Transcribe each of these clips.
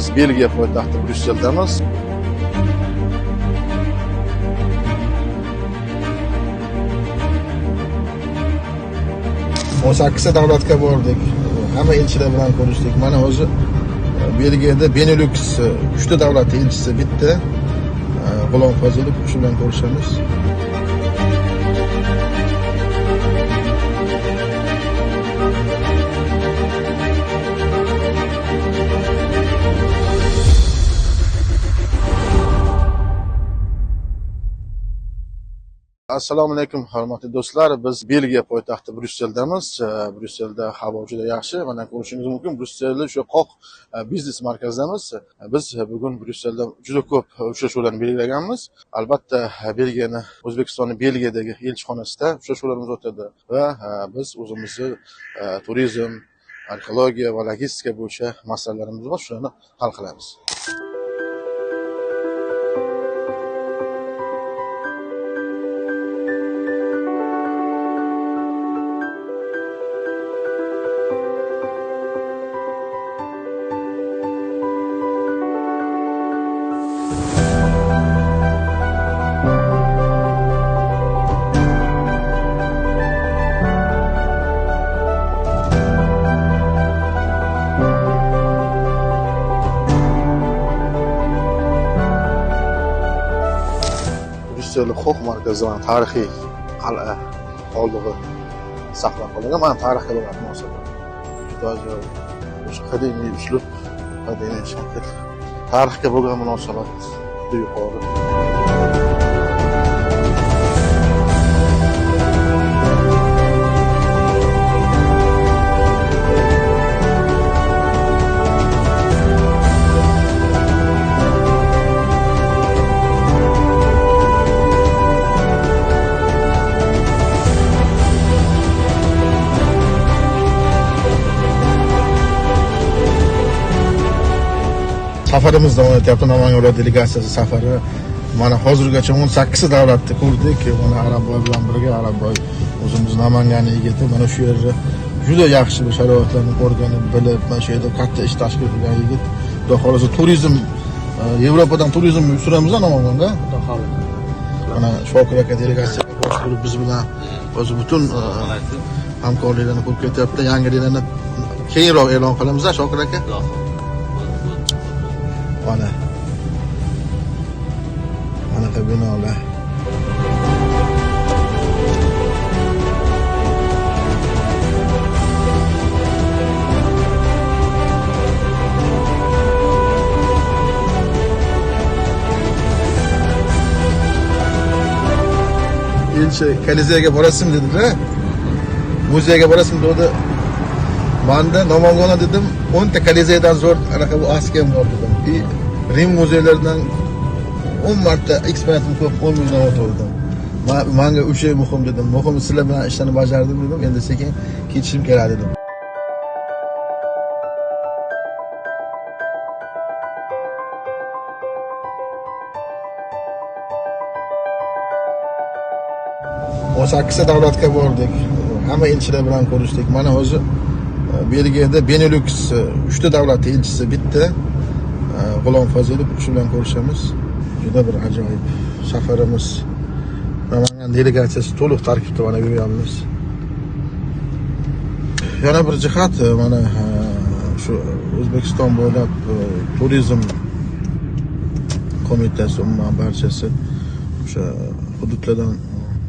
biz Belgiya poytaxti Bryusseldamiz. O 8 davlatga bordik. Hamma elchilar bilan ko'rishdik. Mana o'zi Belgiyada Benelux 3 ta davlat elchisi bitta. G'ulom Fozilov shu bilan ko'rishamiz. Assalomu alaykum hurmatli do'stlar. Biz Belgiya poytaxti Bryusseldamiz. Bryusselda havo juda yaxshi. Mana ko'rishingiz mumkin. Brysselda shu qoq biznes markazidamiz. Biz bugun Bryusselda juda ko'p uchrashuvlarni belgilaganmiz. Albatta, Belgiyani, O'zbekistonning Belgiyadagi elchixonasida uchrashuvlarimiz o'tadi va biz o'zimizni turizm, arxeologiya va logistika bo'yicha masalalarimiz bor, shularni hal qilamiz. Huquq markazidan tarixiy qal'a qoldig'i saqlab qolingan. Mana tarixga bo'lgan munosabat juda ajoyib. O'sha qadimiy uslub, qadimiy shakl, tarixga bo'lgan munosabat juda yuqori. Safarimiz davom etyapti. Namangan viloyat delegatsiyasi safari. Mana hozirgacha 18 davlatni ko'rdik. Mana Arabboy bilan birga, Arabboy o'zimiz Namangan yigiti. Mana shu yerda juda yaxshi bir sharoitlarni ko'rganib, bilib, mana shu yerda katta ish tashkil qilgan yigit. Xudo xolasa turizm, Yevropadan turizm uyushtiramiz Namanganda. Xudo xolasa. Mana Shokir aka delegatsiyaga boshqarib biz bilan o'zi butun hamkorliklarni ko'rib ketyapti. Yangiliklarni keyinroq e'lon qilamiz, Shokir aka. Mana binolar. Elchi Kolizeyga borasizmi dedilar. Muzeyga borasizmi dedi. Manda Namanganda dedim, 10 ta Kolizeydan zo'r anaqa bu askem bor dedim. Rim muzeylaridan 10 marta eksponatim ko'p, 10 million o'tirdim. Menga u şey muhim dedim. Muhimi sizlar bilan ishlarni bajardim dedim. Endi sekin ketishim kerak dedim. O 8 davlatga bordik. Hamma elchilar bilan ko'rishdik. Mana o'zi Belgiyada Benelux 3 ta davlat elchisi bitta. G'ulom Fozilov shu bilan ko'rishamiz. Juda bir ajoyib safarimiz. Namangan delegatsiyasi to'liq tarkibda mana yuramiz. Yana bir jihat mana shu O'zbekiston bo'ylab turizm qo'mitasi umuman barchasi o'sha hududlardan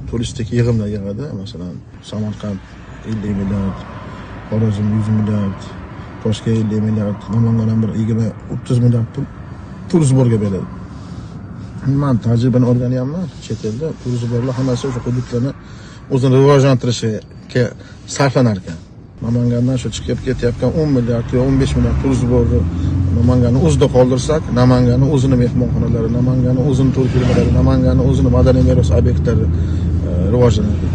turistik yig'imlar yig'adi. Masalan, Samarqand 50 million, Xorazm 100 million, Toshkent 50 milliard, Namangan bir 20-30 milliard pul turizmga beradi. Men tajribani o'rganyapman. Chet elda turizmlar hammasi o'sha hududlarni o'zini rivojlantirishga sarflanar ekan. Namangandan shu chiqib ketayotgan 10 milliard yo 15 milliard turizmni Namanganni o'zida qoldirsak, Namanganni o'zini mehmonxonalari, Namanganni o'zini turizmlari, Namanganni o'zini madaniy meros obyektlari rivojlanadi.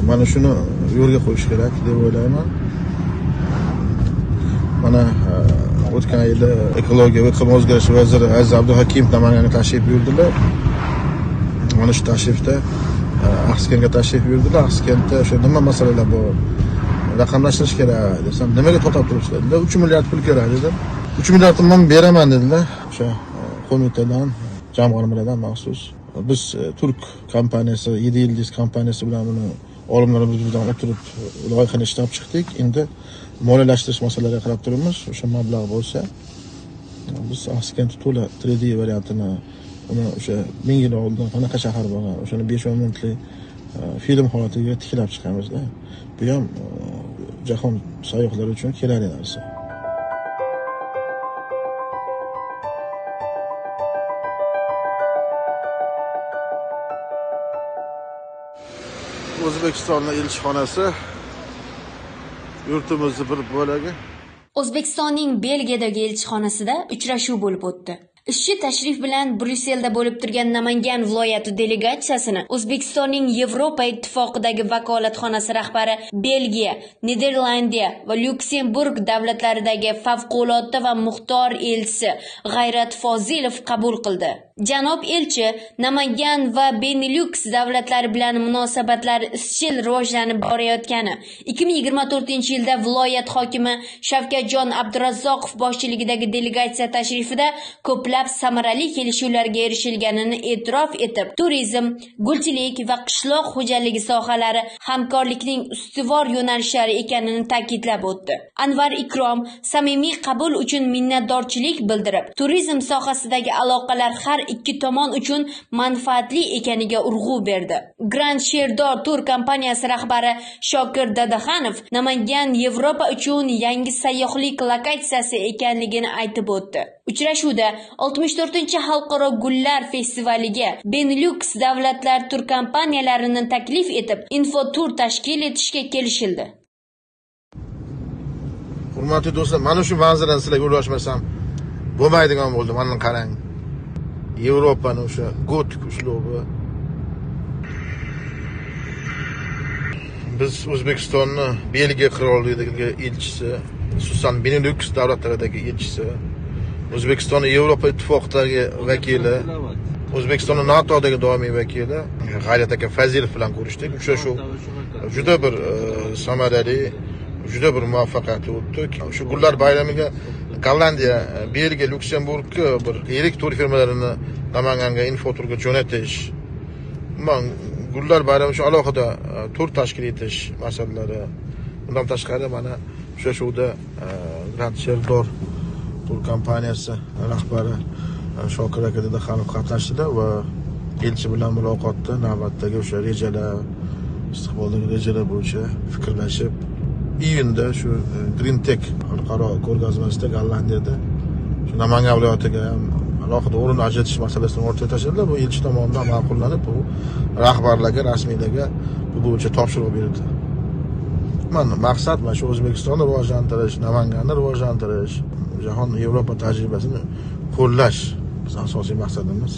Mana shuni yo'lga qo'yish kerak deb o'ylayman. Mana o'tgan yili ekologiya va iqlim o'zgarishi vaziri Aziz Abduhakimov Namanganga tashrif buyurdilar. Mana shu tashrifda Axsikentga tashrif buyurdilar. Axsikentda o'sha nima masalalar bor? Raqamlashtirish kerak desam, nimaga to'xtab turishdi? 3 milliard pul kerak dedim. 3 milliard so'm beraman dedilar o'sha qo'mitadan, jamg'armalardan maxsus. Biz Turk kompaniyasi, 7 yildiz kompaniyasi bilan uni olimlarimiz bilan o'tirib loyihani ishlab chiqdik. Endi moliyalashtirish masalalariga qarab turibmiz. O'sha mablag' bo'lsa, biz askent to'la 3D variantini uni o'sha 1000 yil oldin qanaqa shahar bo'lgan, o'shani 5-10 minutlik film holatiga tiklab chiqamizda. Bu ham jahon sayyohlari uchun kerakli narsa. O'zbekistonning elchixonasi yurtimizning bir bo'lagi. O'zbekistonning Belgiyadagi elchixonasida uchrashuv bo'lib o'tdi. Ishchi tashrif bilan Bryusselda bo'lib turgan Namangan viloyati delegatsiyasini O'zbekistonning Yevropa ittifoqidagi vakolatxonasi rahbari Belgiya, Niderlandiya va Lyuksemburg davlatlaridagi favqulodda va muxtor elchisi G'ayrat Fozilov qabul qildi. Janob elchi Namangan va Benelux davlatlari bilan munosabatlar izchil rivojlanib borayotgani, 2024-yilda viloyat hokimi Shavkatjon Abdurazzoqov boshchiligidagi delegatsiya tashrifida ko'plab samarali kelishuvlarga erishilganini e'tirof etib, turizm, gulchilik va qishloq xo'jaligi sohalari hamkorlikning ustuvor yo'nalishlari ekanini ta'kidlab o'tdi. Anvar Ikrom samimiy qabul uchun minnatdorchilik bildirib, turizm sohasidagi aloqalar har ikki tomon uchun manfaatli ekaniga urg'u berdi. Grand Sherdor Tur kompaniyasi rahbari Shokir Dadaxanov Namangan Yevropa uchun yangi sayyohlik lokatsiyasi ekanligini aytib o'tdi. Uchrashuvda 64-xalqaro gullar festivaliga Benelux davlatlar tur kompaniyalarini taklif etib, infotur tashkil etishga kelishildi. Hurmatli do'stlar, mana shu manzarani sizlarga o'rgatmasam bo'lmaydigan bo'ldi. Mana qarang. Yevropaning o'sha gotik uslubi. Biz O'zbekistonning Belgiya qirolligidagi elchisi, xususan Benelux davlatlaridagi elchisi, O'zbekistonning Yevropa ittifoqidagi vakili, O'zbekistonning NATOdagi doimiy vakili G'ayrat aka Fazilov bilan ko'rishdik. Uchrashuv juda bir samarali, juda bir muvaffaqiyatli o'tdi. Shu gullar bayramiga Gollandiya, Belgiya, Lyuksemburgga bir yirik tur firmalarini Namanganga infoturga jo'natish, gullar bayrami uchun alohida tur tashkil etish masalalari. Bundan tashqari mana uchrashuvda Grand Sherdor tur kompaniyasi rahbari Shokir aka Dadaxanov qatnashdilar va elchi bilan muloqotda navbatdagi o'sha rejalar, istiqboldagi rejalar bo'yicha fikrlashib, iyunda shu Green Tech xalqaro ko'rgazmasida Gollandiyada shu Namangan viloyatiga ham alohida o'rin ajratish masalasini o'rtaga tashladilar. Bu elchi tomonidan ma'qullanib, bu rahbarlarga, rasmiylarga bu bo'yicha topshiriq berildi. Mana maqsad mana shu O'zbekistonni rivojlantirish, Namanganni rivojlantirish, jahon Yevropa tajribasini qo'llash biz asosiy maqsadimiz.